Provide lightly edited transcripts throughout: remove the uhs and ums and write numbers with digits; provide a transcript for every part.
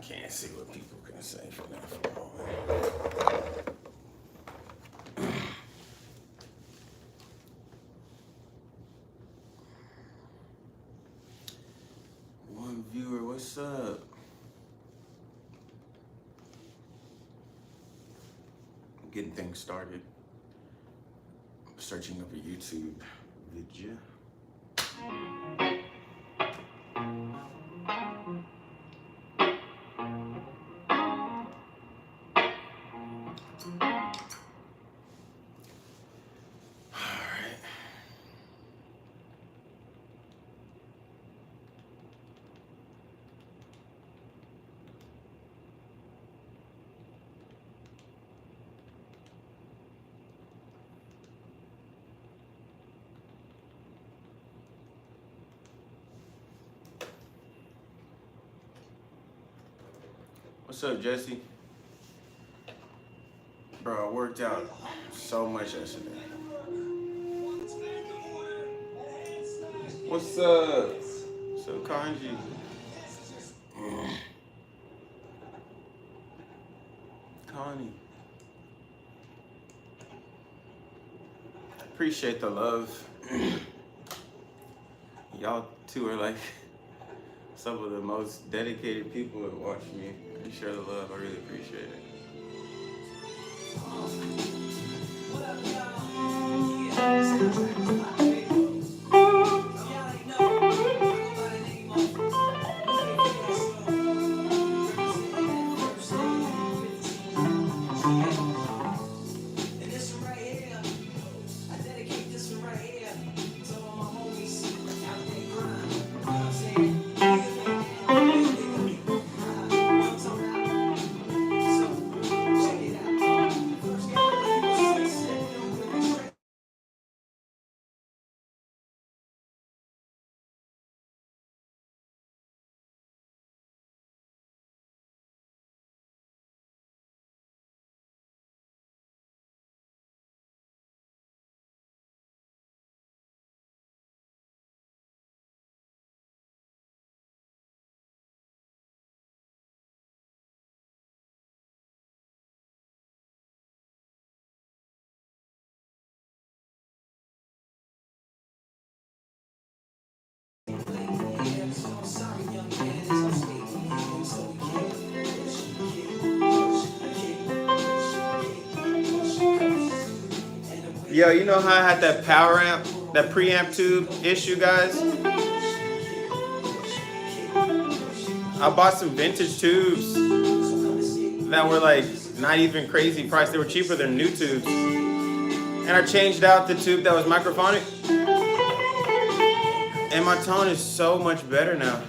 can't see what people can say for that for a moment. One viewer, what's up? I'm getting things started. I'm searching up a YouTube video. What's up, Jesse? Bro, I worked out so much yesterday. What's up? So Kanji. Connie. Appreciate the love. Y'all two are like some of the most dedicated people that watch me. You share the love. I really appreciate it. Yo, you know how I had that power amp, that preamp tube issue, guys? I bought some vintage tubes that were like not even crazy price. They were cheaper than new tubes. And I changed out the tube that was microphonic. And my tone is so much better now.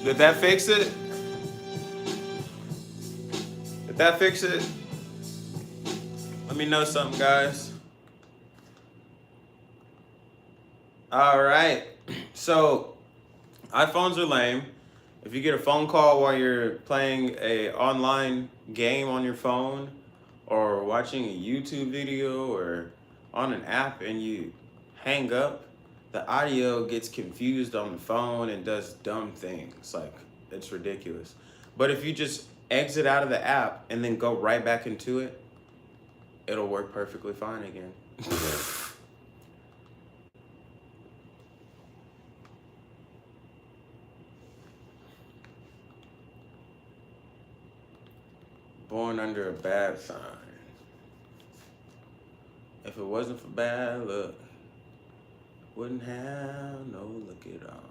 Did that fix it? Did that fix it? Let me know something, guys. All right. So, iPhones are lame. If you get a phone call while you're playing a online game on your phone or watching a YouTube video or on an app and you hang up, the audio gets confused on the phone and does dumb things. Like, it's ridiculous. But if you just exit out of the app and then go right back into it, it'll work perfectly fine again. Born under a bad sign. If it wasn't for bad luck, wouldn't have no luck at all.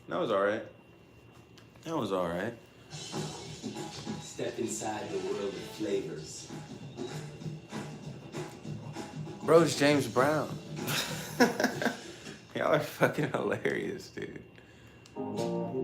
That was alright. That was alright. Step inside the world of flavors. Bro's James Brown. Y'all are fucking hilarious, dude. Ooh.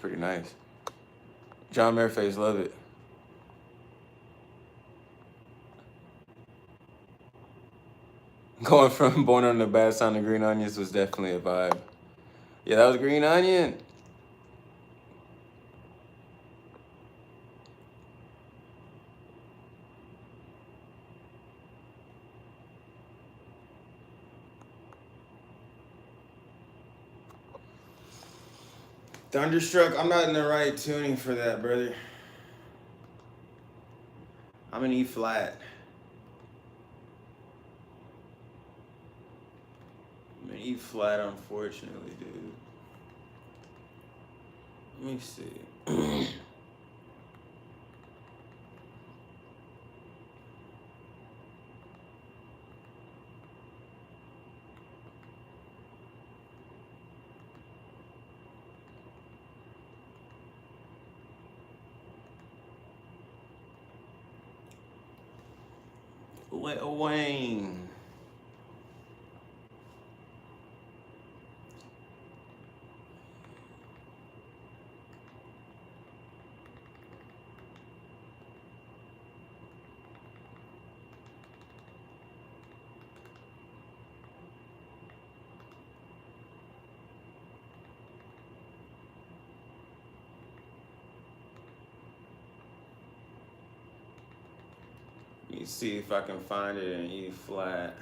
pretty nice. John Mareface, love it. Going from Born on the Bad Sound to Green Onions was definitely a vibe. Yeah, that was Green Onion. Thunderstruck, I'm not in the right tuning for that, brother. I'm in E flat. I'm in E flat, unfortunately, dude. Let me see. Wayne. Let me see if I can find it in E flat.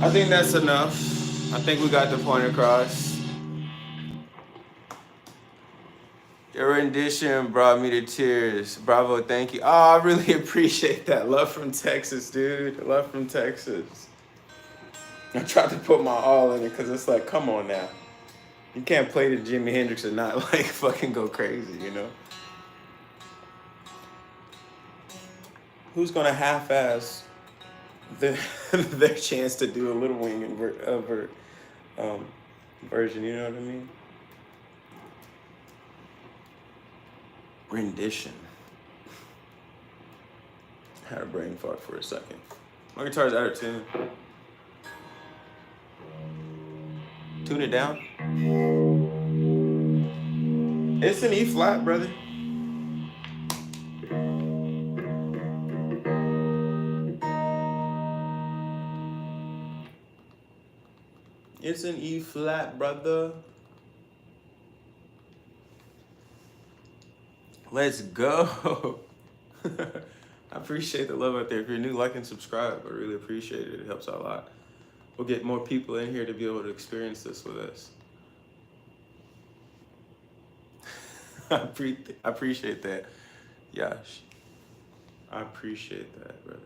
I think that's enough. I think we got the point across. Your rendition brought me to tears. Bravo, thank you. Oh, I really appreciate that. Love from Texas, dude. Love from Texas. I tried to put my all in it because it's like, come on now. You can't play the Jimi Hendrix and not like fucking go crazy, you know? Who's gonna half-ass their chance to do a Little Wing version, you know what I mean? Rendition. Had a brain fart for a second. My guitar's out of tune. Tune it down. It's an E flat, brother. It's an E flat, brother. Let's go. I appreciate the love out there. If you're new, like and subscribe. I really appreciate it. It helps out a lot. We'll get more people in here to be able to experience this with us. I appreciate that, Yash. I appreciate that, brother.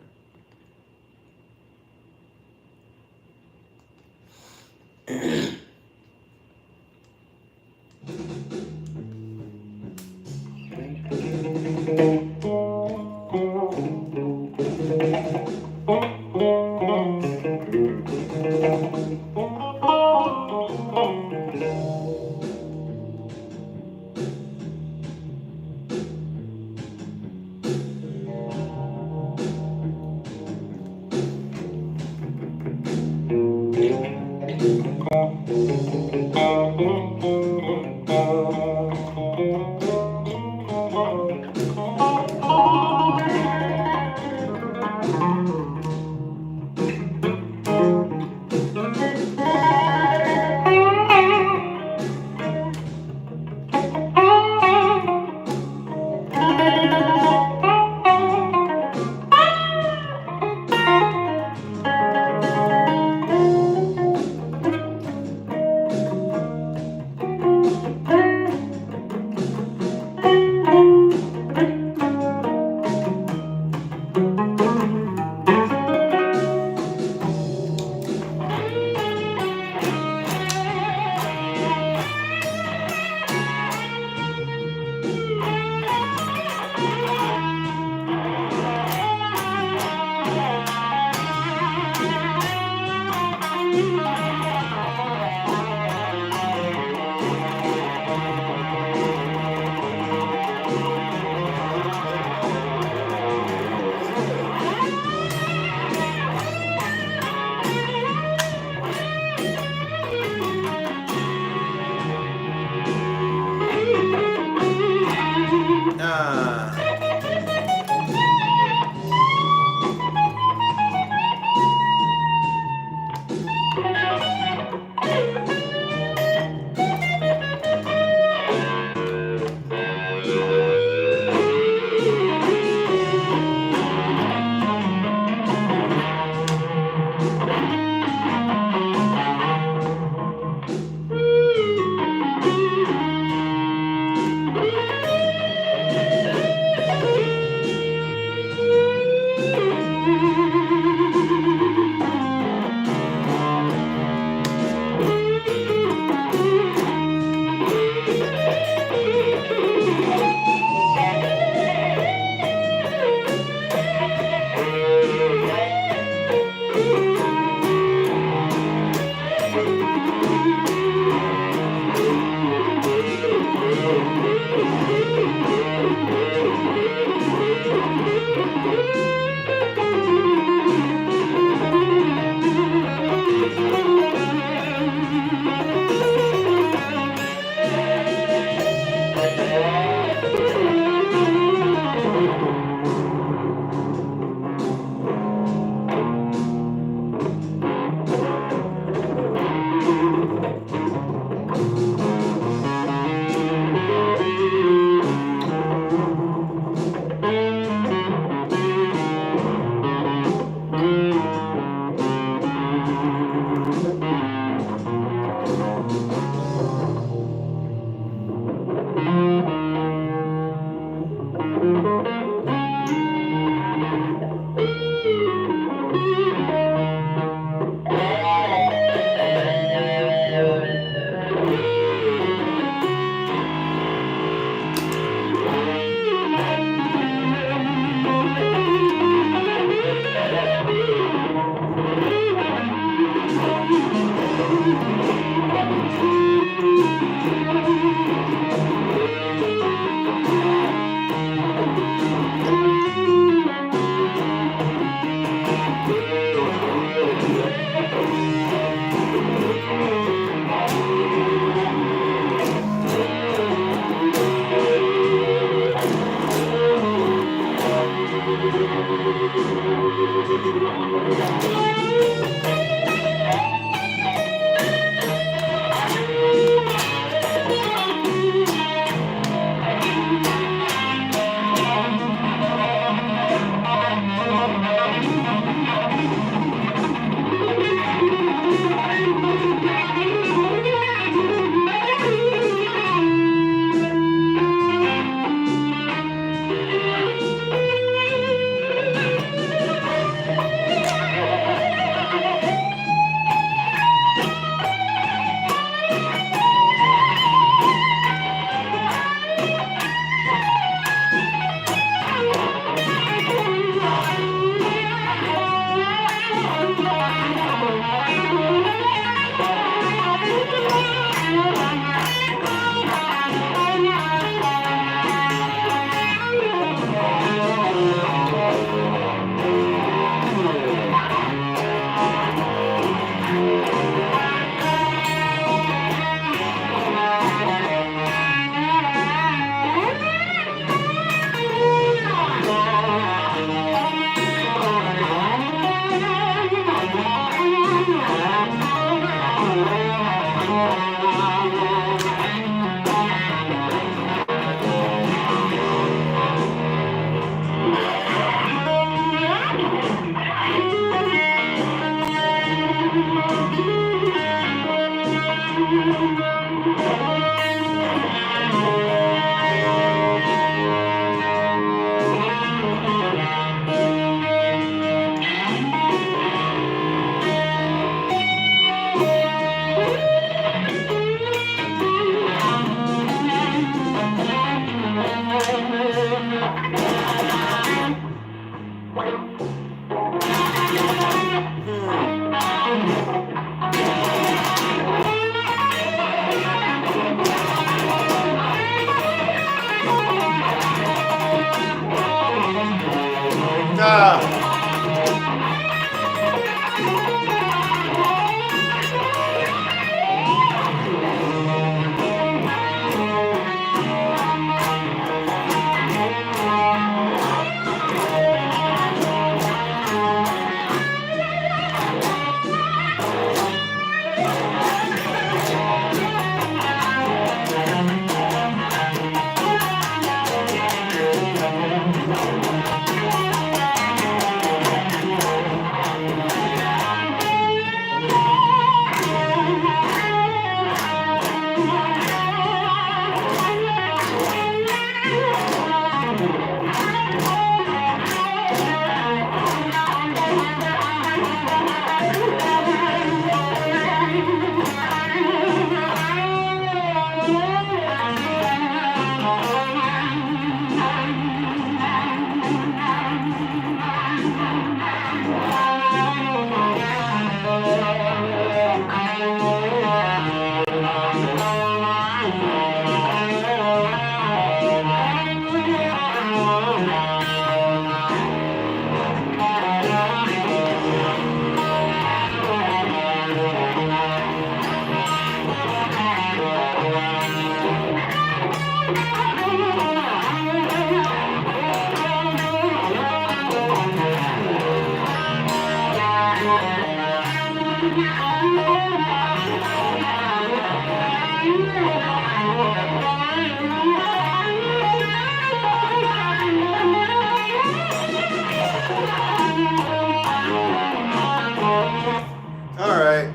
Alright.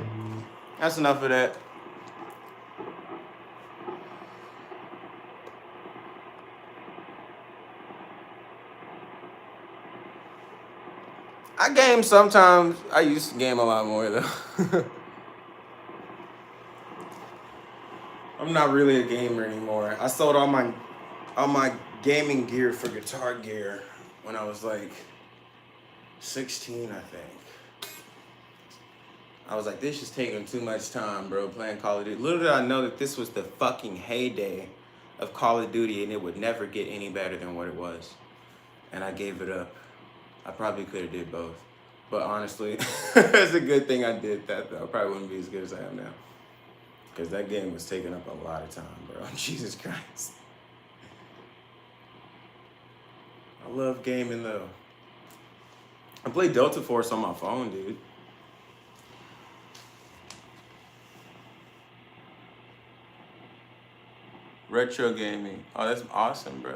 That's enough of that. I game sometimes. I used to game a lot more though. I'm not really a gamer anymore. I sold all my gaming gear for Guitar Gear when I was like 16, I think. I was like, this is taking too much time, bro, playing Call of Duty. Little did I know that this was the fucking heyday of Call of Duty, and it would never get any better than what it was. And I gave it up. I probably could have did both. But honestly, it's a good thing I did that, though. I probably wouldn't be as good as I am now. Because that game was taking up a lot of time, bro. Jesus Christ. I love gaming, though. I play Delta Force on my phone, dude. Retro gaming. Oh, that's awesome, bro.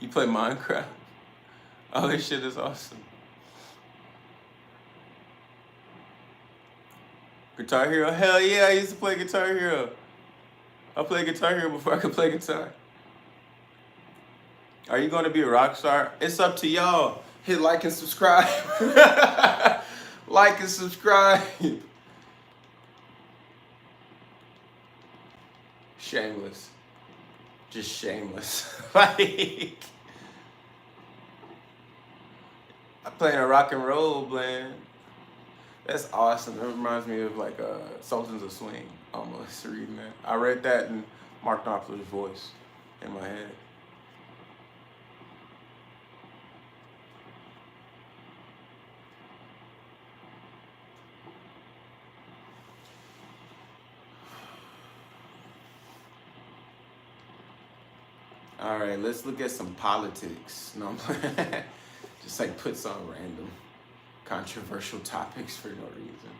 You play Minecraft? Oh, this shit is awesome. Guitar Hero? Hell yeah, I used to play Guitar Hero. I played Guitar Hero before I could play guitar. Are you going to be a rock star? It's up to y'all. Hit like and subscribe. Like and subscribe. Shameless. Just shameless. Like, I'm playing a rock and roll band. That's awesome. It reminds me of like Sultans of Swing, almost reading that. I read that in Mark Knopfler's voice in my head. All right, let's look at some politics. No, I'm playing. Just like put some random controversial topics for no reason.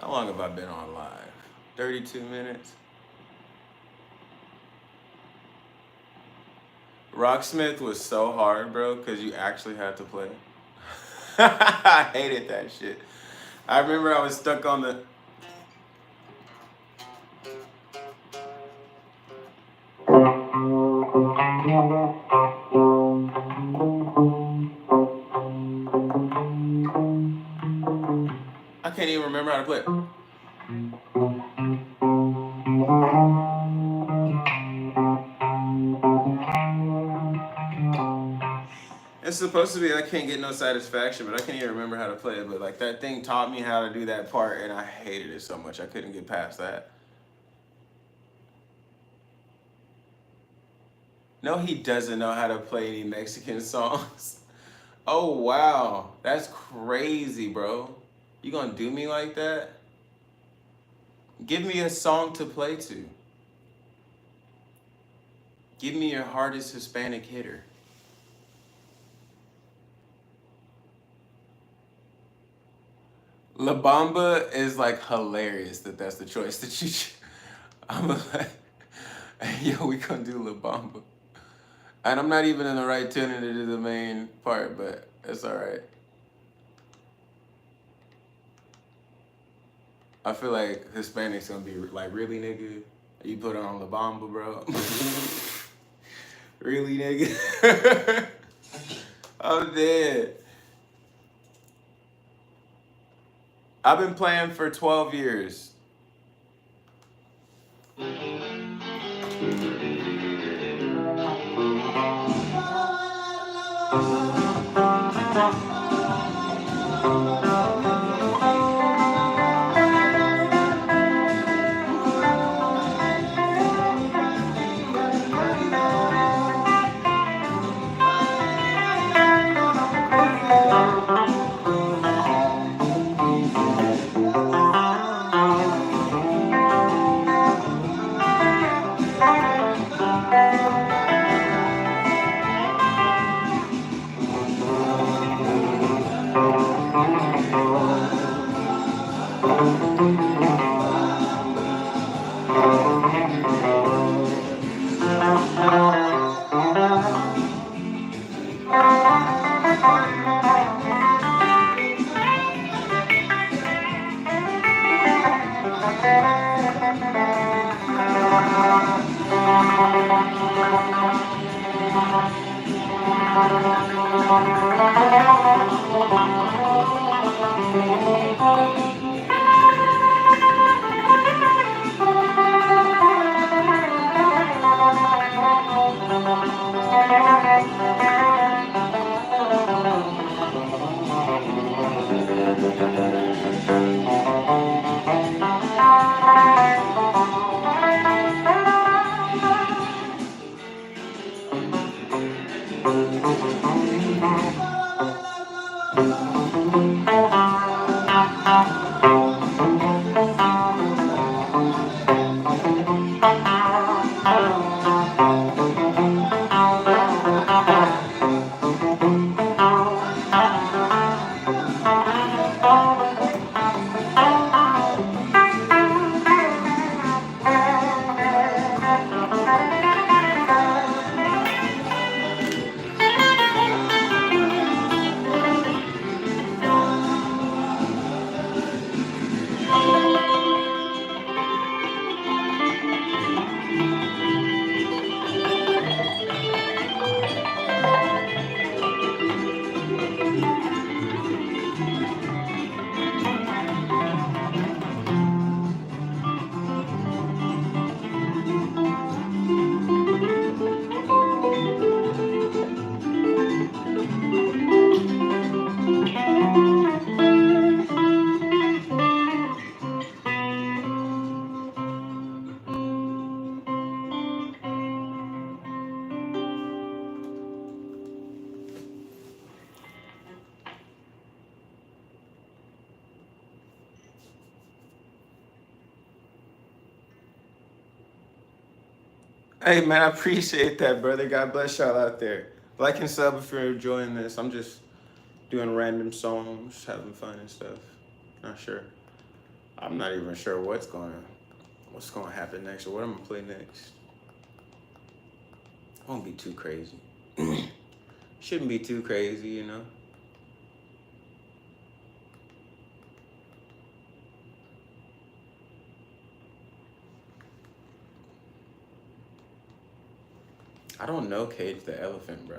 How long have I been on live? 32 minutes? Rocksmith was so hard, bro, because you actually had to play. I hated that shit. I remember I was stuck on the... I can't even remember how to play it. It's supposed to be I can't get no satisfaction, but I can't even remember how to play it. But like that thing taught me how to do that part, and I hated it so much I couldn't get past that. No, he doesn't know how to play any Mexican songs. Oh wow, that's crazy, bro. You gonna do me like that? Give me a song to play to. Give me your hardest Hispanic hitter. La Bamba is like hilarious that's the choice that you I'm like, yo, we gonna do La Bamba. And I'm not even in the right tuning to do the main part, but it's alright. I feel like Hispanics gonna be like, really, nigga? You put on La Bamba, bro? Really, nigga? I'm dead. I've been playing for 12 years. Hey man, I appreciate that, brother. God bless y'all out there. Like and sub if you're enjoying this. I'm just doing random songs, having fun and stuff. Not sure. I'm not even sure what's gonna happen next or what I'm gonna play next. Won't be too crazy. Shouldn't be too crazy, you know. I don't know Cage the Elephant, bro.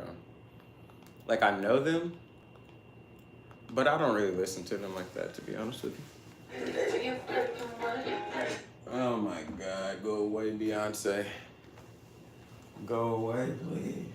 Like I know them, but I don't really listen to them like that, to be honest with you. Oh my God, go away, Beyonce. Go away, please.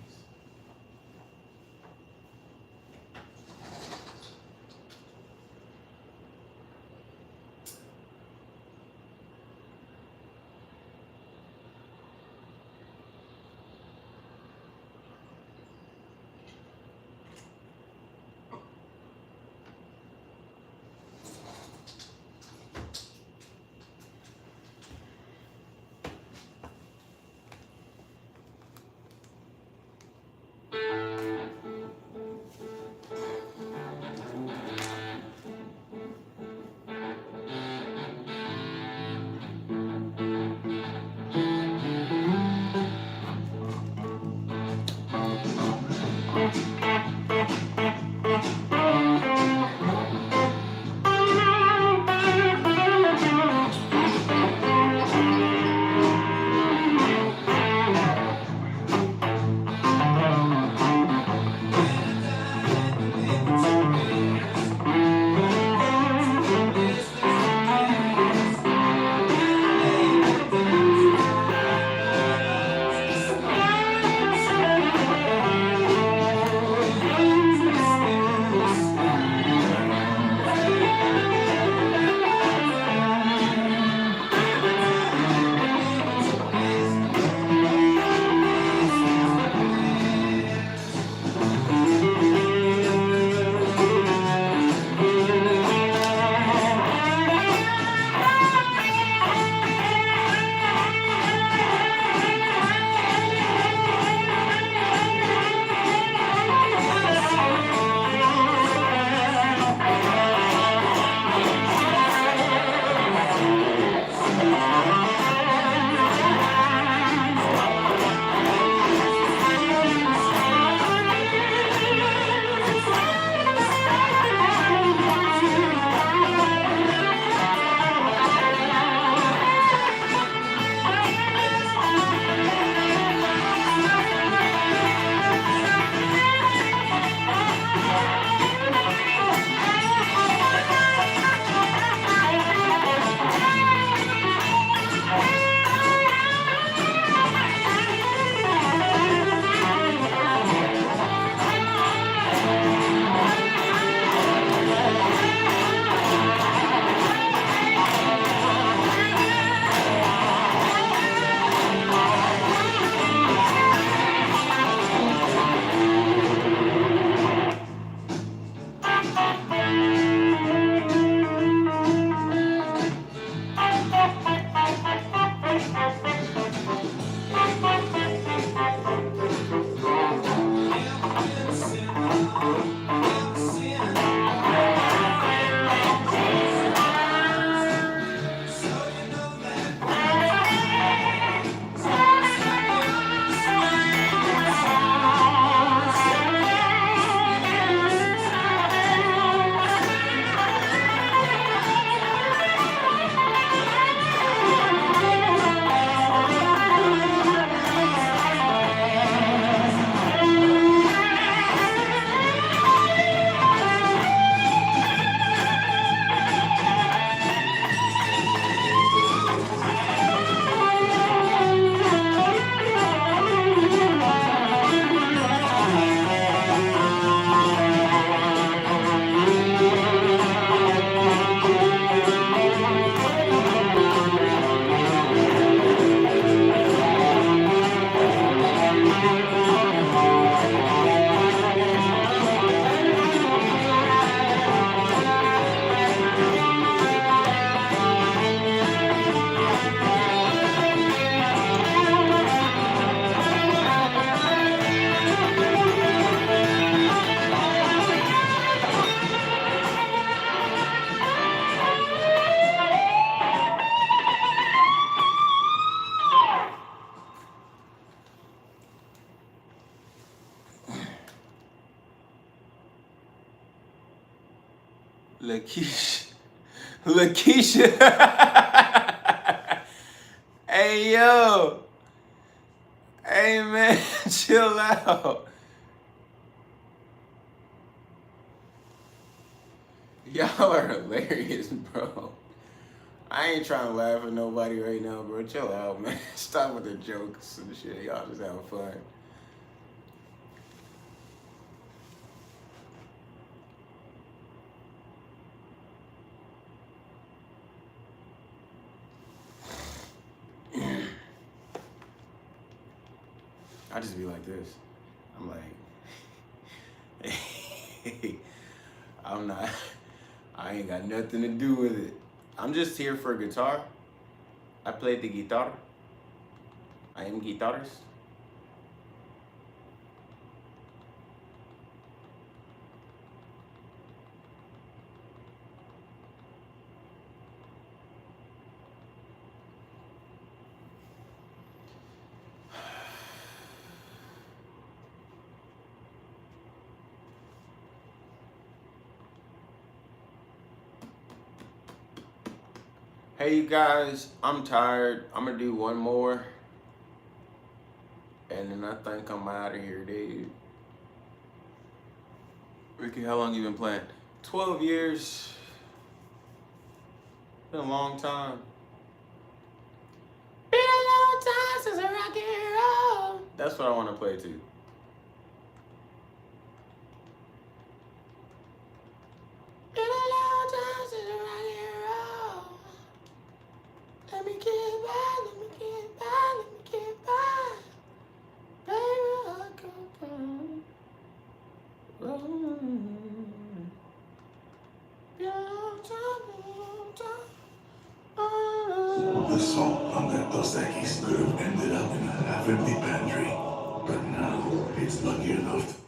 Lakeisha. Lakeisha. Hey, yo. Hey, man, chill out. Y'all are hilarious, bro. I ain't trying to laugh at nobody right now, bro. Chill out, man. Stop with the jokes and shit. Y'all just having fun. I just be like this. I'm like, I ain't got nothing to do with it. I'm just here for guitar. I play the guitar. I am guitarist. Hey, you guys, I'm tired. I'm gonna do one more. And then I think I'm out of here, dude. Ricky, how long you been playing? 12 years. Been a long time. Been a long time since I rock and roll. That's what I want to play too. Been a long time since I rock and roll. Let me get by, let me get by, let me get by. Baby, I go down. The salt on that Dos Equis could have ended up in a half-empty pantry, but now it's lucky enough.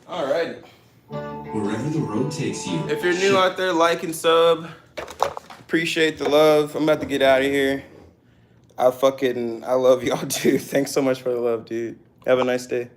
All right. Wherever the road takes you. If you're new out there, like and sub. Appreciate the love. I'm about to get out of here. I love y'all, dude. Thanks so much for the love, dude. Have a nice day.